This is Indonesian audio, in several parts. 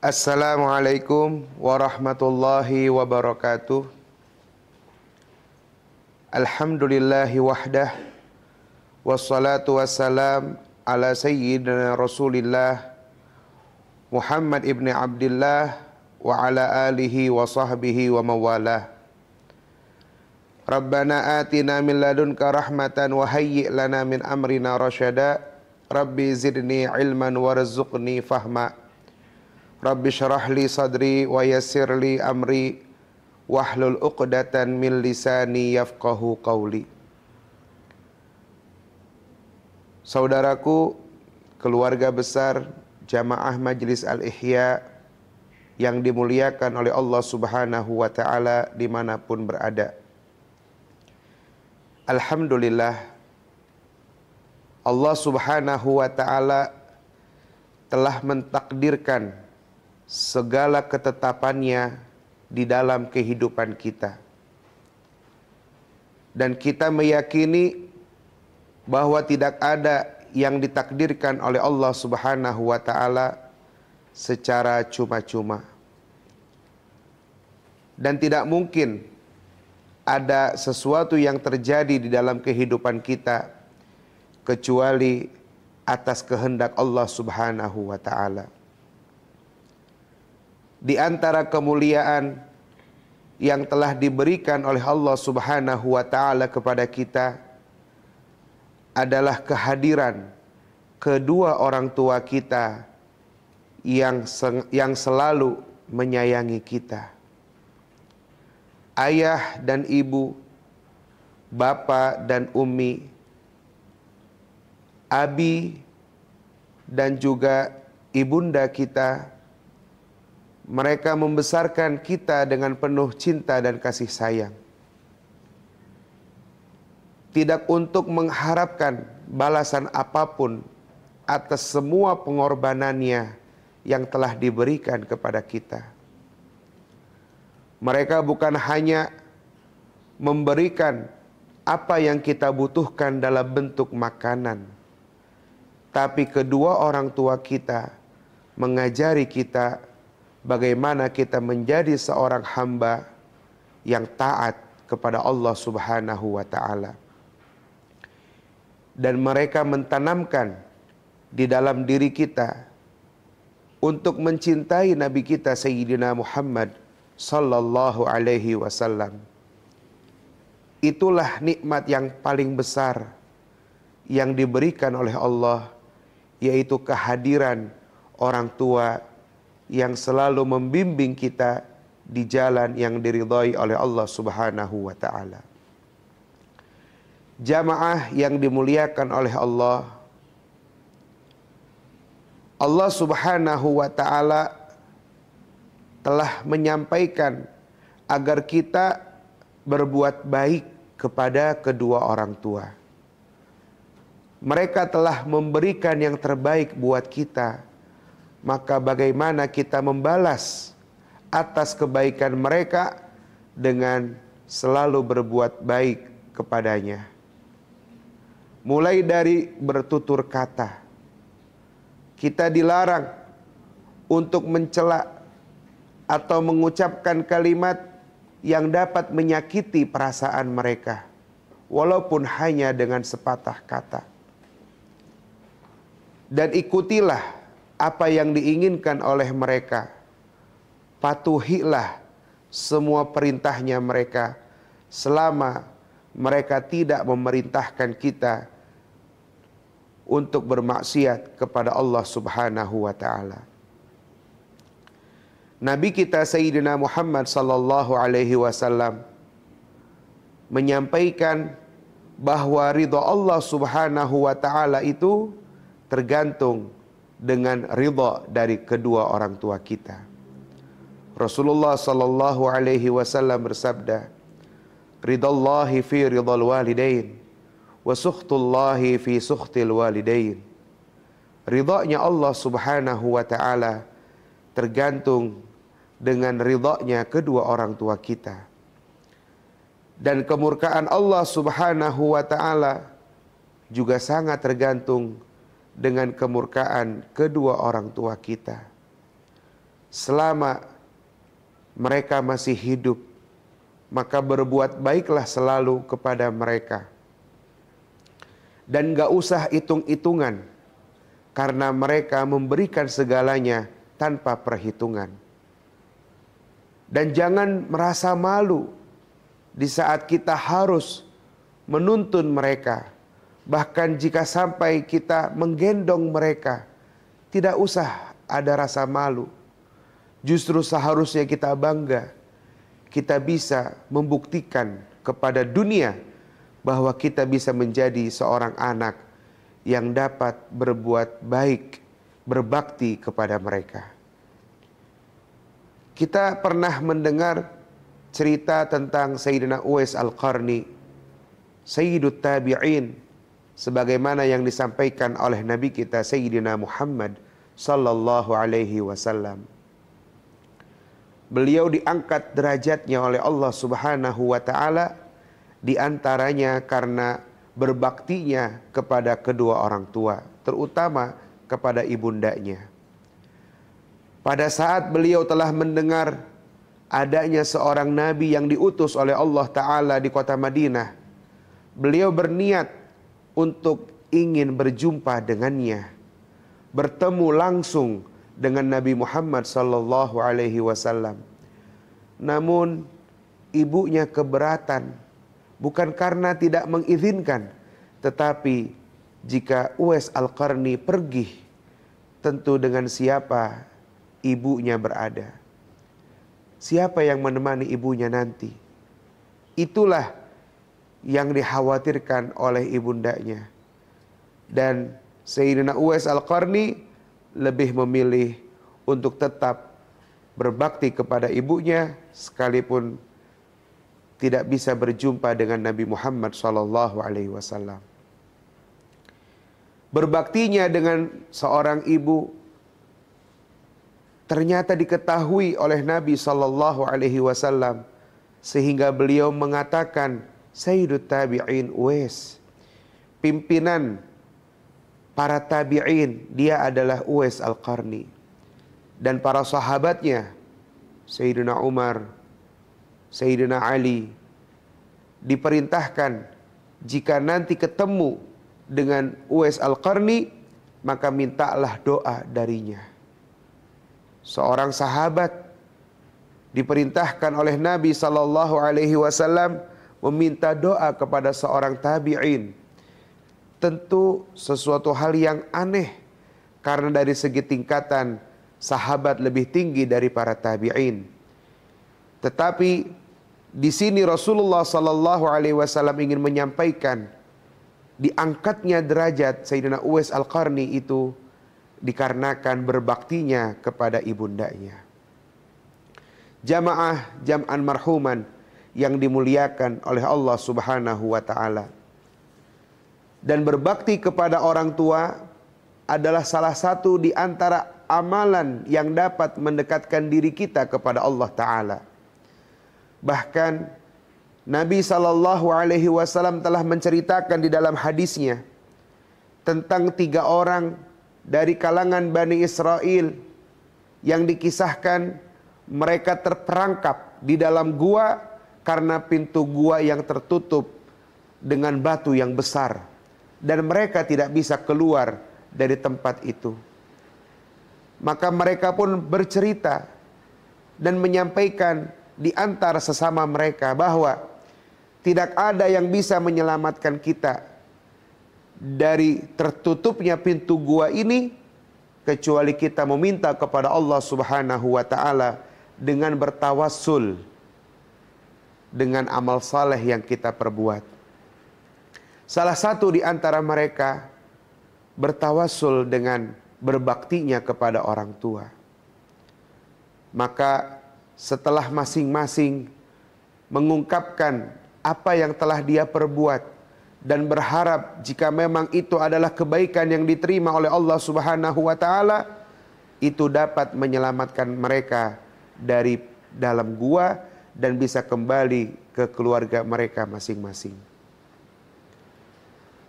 Assalamualaikum warahmatullahi wabarakatuh. Alhamdulillahi wahdah. Wassalatu wassalam ala sayyidina Rasulillah Muhammad ibn Abdillah wa ala alihi wa sahbihi wa mawalah. Rabbana atina min ladunka rahmatan wa hayyi' lana min amrina rasyada. Rabbi zidni ilman warzuqni fahma. Rabbi syarah li sadri wa yassir li amri wahlul uqdatan min lisani yafqahu qawli. Saudaraku, keluarga besar Jamaah Majlis Al-Ihya yang dimuliakan oleh Allah Subhanahu wa ta'ala dimanapun berada. Alhamdulillah, Allah Subhanahu wa ta'ala telah mentakdirkan segala ketetapannya di dalam kehidupan kita. Dan kita meyakini bahwa tidak ada yang ditakdirkan oleh Allah Subhanahu wa ta'ala secara cuma-cuma. Dan tidak mungkin ada sesuatu yang terjadi di dalam kehidupan kita kecuali atas kehendak Allah Subhanahu wa ta'ala. Di antara kemuliaan yang telah diberikan oleh Allah Subhanahu wa ta'ala kepada kita adalah kehadiran kedua orang tua kita yang selalu menyayangi kita. Ayah dan ibu, bapak dan umi, abi dan juga ibunda kita. Mereka membesarkan kita dengan penuh cinta dan kasih sayang. Tidak untuk mengharapkan balasan apapun atas semua pengorbanannya yang telah diberikan kepada kita. Mereka bukan hanya memberikan apa yang kita butuhkan dalam bentuk makanan, tapi kedua orang tua kita mengajari kita bagaimana kita menjadi seorang hamba yang taat kepada Allah Subhanahu wa ta'ala. Dan mereka mentanamkan di dalam diri kita untuk mencintai Nabi kita Sayyidina Muhammad sallallahu alaihi wasallam. Itulah nikmat yang paling besar yang diberikan oleh Allah, yaitu kehadiran orang tua yang selalu membimbing kita di jalan yang diridhai oleh Allah Subhanahu wa ta'ala. Jamaah yang dimuliakan oleh Allah, Allah Subhanahu wa ta'ala telah menyampaikan agar kita berbuat baik kepada kedua orang tua. Mereka telah memberikan yang terbaik buat kita. Maka bagaimana kita membalas atas kebaikan mereka dengan selalu berbuat baik kepadanya. Mulai dari bertutur kata. Kita dilarang untuk mencela atau mengucapkan kalimat yang dapat menyakiti perasaan mereka, walaupun hanya dengan sepatah kata. Dan ikutilah apa yang diinginkan oleh mereka. Patuhilah semua perintahnya mereka selama mereka tidak memerintahkan kita untuk bermaksiat kepada Allah Subhanahu wa ta'ala. Nabi kita Sayyidina Muhammad sallallahu alaihi wasallam menyampaikan bahwa ridha Allah Subhanahu wa ta'ala itu tergantung dengan ridha dari kedua orang tua kita. Rasulullah sallallahu alaihi wasallam bersabda, "Ridallahi fi ridal walidain wa sukhtullahi fi sukhtil walidain." Ridhanya Allah Subhanahu wa ta'ala tergantung dengan ridhanya kedua orang tua kita. Dan kemurkaan Allah Subhanahu wa ta'ala juga sangat tergantung dengan kemurkaan kedua orang tua kita. selama mereka masih hidup, maka berbuat baiklah selalu kepada mereka. Dan gak usah hitung-hitungan, karena mereka memberikan segalanya tanpa perhitungan. Dan jangan merasa malu di saat kita harus menuntun mereka. Bahkan jika sampai kita menggendong mereka, tidak usah ada rasa malu. Justru seharusnya kita bangga. Kita bisa membuktikan kepada dunia bahwa kita bisa menjadi seorang anak yang dapat berbuat baik, berbakti kepada mereka. Kita pernah mendengar cerita tentang Sayyidina Uwais Al-Qarni, Sayyidut Tabi'in, sebagaimana yang disampaikan oleh Nabi kita Sayyidina Muhammad sallallahu alaihi wasallam. Beliau diangkat derajatnya oleh Allah Subhanahu wa taala, di antaranya karena berbaktinya kepada kedua orang tua, terutama kepada ibundanya. Pada saat beliau telah mendengar adanya seorang nabi yang diutus oleh Allah taala di kota Madinah, beliau berniat untuk ingin berjumpa dengannya, bertemu langsung dengan Nabi Muhammad sallallahu alaihi wasallam. Namun ibunya keberatan, bukan karena tidak mengizinkan, tetapi jika Uwais Al-Qarni pergi, tentu dengan siapa ibunya berada. Siapa yang menemani ibunya nanti? Itulah yang dikhawatirkan oleh ibundanya. Dan Sayyidina Uwais Al-Qarni lebih memilih untuk tetap berbakti kepada ibunya, sekalipun tidak bisa berjumpa dengan Nabi Muhammad SAW. Berbaktinya dengan seorang ibu ternyata diketahui oleh Nabi SAW, sehingga beliau mengatakan, Sayyidut Tabi'in Uwais, pimpinan para tabi'in, dia adalah Uwais Al-Qarni. Dan para sahabatnya, Sayyidina Umar, Sayyidina Ali, diperintahkan jika nanti ketemu dengan Uwais Al-Qarni, maka mintalah doa darinya. Seorang sahabat diperintahkan oleh Nabi SAW meminta doa kepada seorang tabi'in. Tentu sesuatu hal yang aneh, karena dari segi tingkatan sahabat lebih tinggi dari para tabi'in. Tetapi di sini Rasulullah SAW ingin menyampaikan diangkatnya derajat Sayyidina Uwais Al-Qarni itu dikarenakan berbaktinya kepada ibundanya. Jamaah jam'an marhuman yang dimuliakan oleh Allah Subhanahu wa taala. Dan berbakti kepada orang tua adalah salah satu di antara amalan yang dapat mendekatkan diri kita kepada Allah Ta'ala. Bahkan Nabi SAW telah menceritakan di dalam hadisnya tentang 3 orang dari kalangan Bani Israel yang dikisahkan mereka terperangkap di dalam gua karena pintu gua yang tertutup dengan batu yang besar. Dan mereka tidak bisa keluar dari tempat itu. Maka mereka pun bercerita dan menyampaikan di antara sesama mereka bahwa tidak ada yang bisa menyelamatkan kita dari tertutupnya pintu gua ini kecuali kita meminta kepada Allah Subhanahu wa taala dengan bertawassul dengan amal saleh yang kita perbuat. Salah satu di antara mereka bertawassul dengan berbaktinya kepada orang tua. Maka setelah masing-masing mengungkapkan apa yang telah dia perbuat dan berharap jika memang itu adalah kebaikan yang diterima oleh Allah Subhanahu wa taala, itu dapat menyelamatkan mereka dari dalam gua dan bisa kembali ke keluarga mereka masing-masing.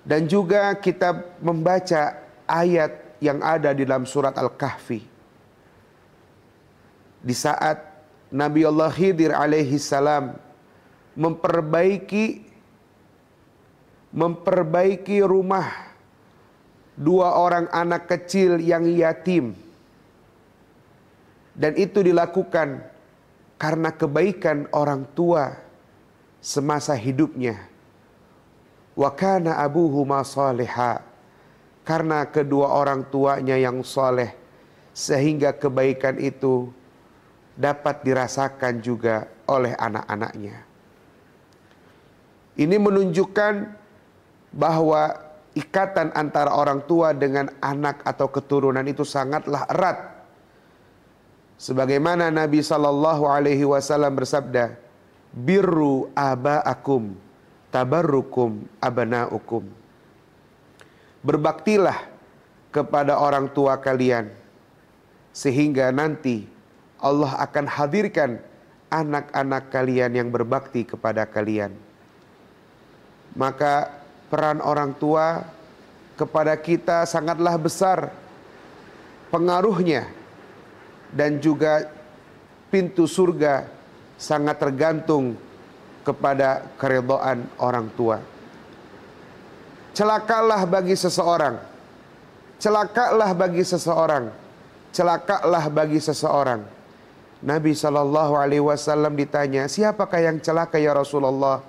Dan juga kita membaca ayat yang ada di dalam surat Al-Kahfi. di saat Nabi Allah Khidir alaihi salam memperbaiki rumah dua orang anak kecil yang yatim, dan itu dilakukan karena kebaikan orang tua semasa hidupnya. Wa kana abuhuma shaliha, karena kedua orang tuanya yang soleh, sehingga kebaikan itu dapat dirasakan juga oleh anak-anaknya. Ini menunjukkan bahwa ikatan antara orang tua dengan anak atau keturunan itu sangatlah erat. Sebagaimana Nabi SAW bersabda, birru aba'akum tabarrukum abana'ukum. Berbaktilah kepada orang tua kalian, sehingga nanti Allah akan hadirkan anak-anak kalian yang berbakti kepada kalian. Maka peran orang tua kepada kita sangatlah besar pengaruhnya, dan juga pintu surga sangat tergantung kepada keridhaan orang tua. Celakalah bagi seseorang, celakalah bagi seseorang, celakalah bagi seseorang. Nabi SAW ditanya, siapakah yang celaka ya Rasulullah?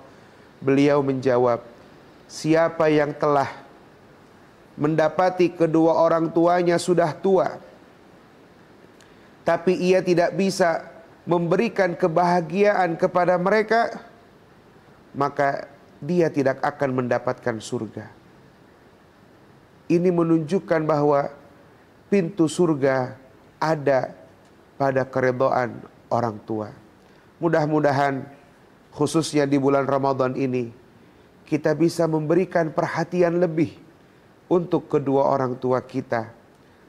Beliau menjawab, siapa yang telah mendapati kedua orang tuanya sudah tua, tapi ia tidak bisa memberikan kebahagiaan kepada mereka, maka dia tidak akan mendapatkan surga. Ini menunjukkan bahwa pintu surga ada pada keridhaan orang tua. Mudah-mudahan khususnya di bulan Ramadan ini kita bisa memberikan perhatian lebih untuk kedua orang tua kita,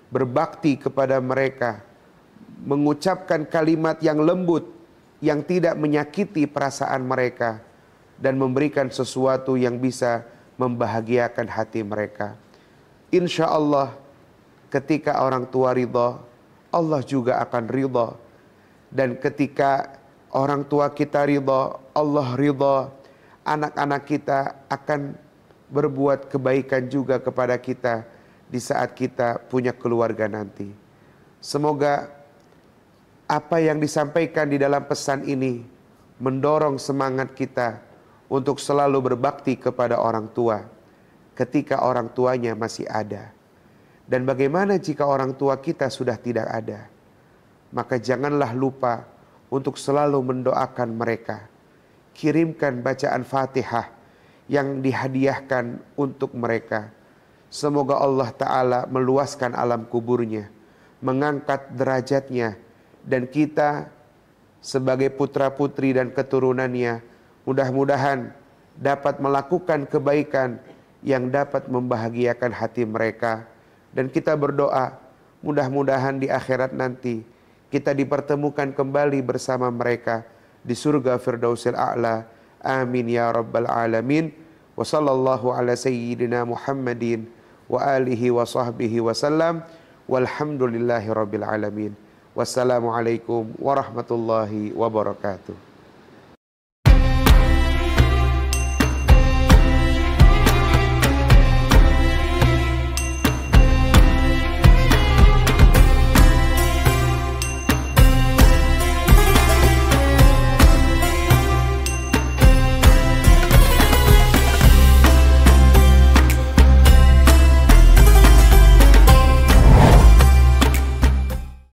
berbakti kepada mereka, mengucapkan kalimat yang lembut yang tidak menyakiti perasaan mereka, dan memberikan sesuatu yang bisa membahagiakan hati mereka. Insya Allah ketika orang tua ridha, Allah juga akan ridha. Dan ketika orang tua kita ridha, Allah ridha, anak-anak kita akan berbuat kebaikan juga kepada kita di saat kita punya keluarga nanti. Semoga apa yang disampaikan di dalam pesan ini mendorong semangat kita untuk selalu berbakti kepada orang tua ketika orang tuanya masih ada. Dan bagaimana jika orang tua kita sudah tidak ada? Maka janganlah lupa untuk selalu mendoakan mereka. Kirimkan bacaan Fatihah yang dihadiahkan untuk mereka. Semoga Allah Ta'ala meluaskan alam kuburnya, mengangkat derajatnya, dan kita sebagai putra-putri dan keturunannya mudah-mudahan dapat melakukan kebaikan yang dapat membahagiakan hati mereka. Dan kita berdoa, mudah-mudahan di akhirat nanti kita dipertemukan kembali bersama mereka di surga Firdausil A'la. Amin ya rabbal alamin. Wa sallallahu ala sayyidina Muhammadin wa alihi wa sahbihi wa sallam. Walhamdulillahi rabbil alamin. Wassalamualaikum warahmatullahi wabarakatuh.